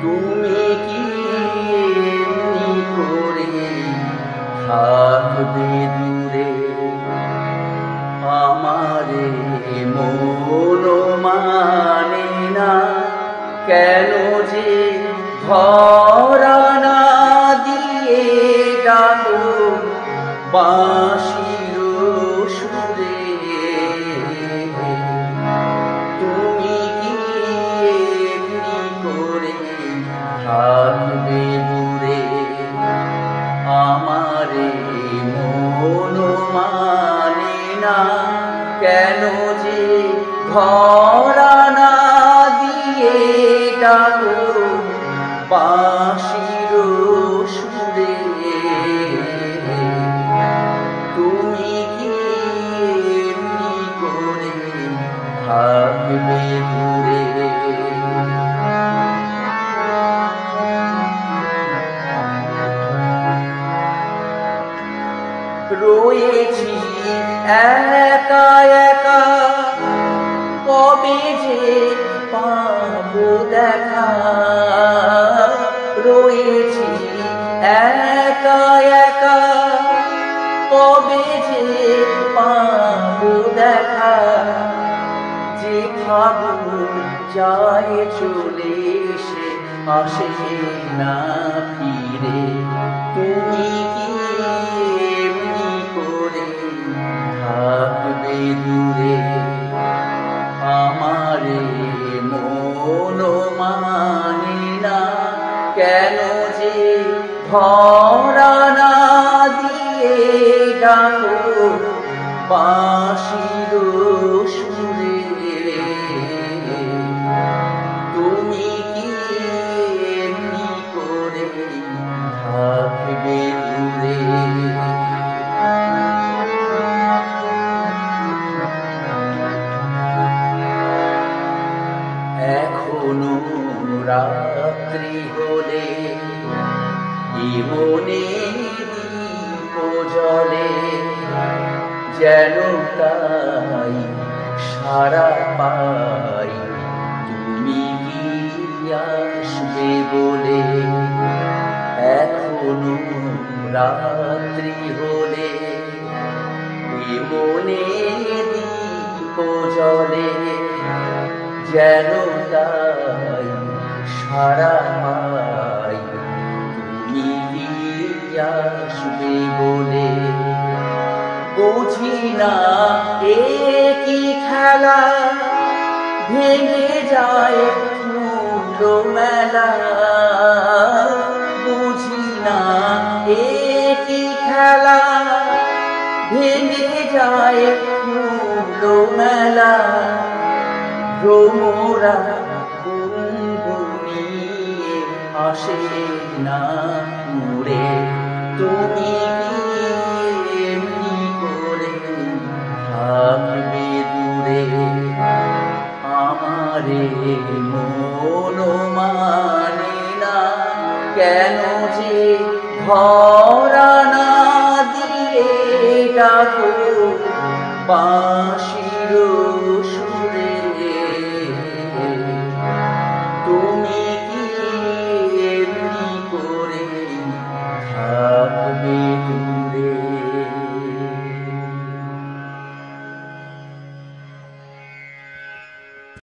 তুমি কি এমনি করে থাকবে দূরে? আমারে মন মানে না কেন যে ধরা না দিয়ে ডাকো বাঁশির সুরে। তুমি কি এমনি করে থাকবে দূরে? আমারে মন মানে না কেন যে ধরা না দিয়ে ডাকো বাঁশির সুরে। তুমি কি এমনি করে থাকবে দূরে? রয়েছি একা একা কবে যে পাবো দেখা। রয়েছি একা একা কবে যে পাবো দেখা। যে ফাগুন যায় চলে সে আসে না ফিরে। তুমি কি এমনি করে থাকবে দূরে? আমারে মন মানে না কেন যে ধরা না দিয়ে ডাকো বাঁশির সুরে। তুমি কি এমনি করে থাকবে দূরে? এখনো রাত্রি হলে মনে দীপ জ্বলে যেন তাই সারা পাই তুমি কি আসবে বলে। এখনো রাত্রি হলে মনে দীপ জ্বলে যেন তাই সারা পাই তুমি কি আসবে বলে। বুঝি না এ কি খেলা ভেঙে যায় ফুলো মেলা। বুঝি না এ কি খেলা ভেঙে যায় ফুলো মেলা। ভ্রমরা গুনগুনিয়ে আসে না উড়ে। তুমি কি এমনি করে থাকবে দূরে? আমারে মন মানে না কেন যে ধরা না দিয়ে ডাকো বাঁশির সুরে। তুমি কি এমনি করে থাকবে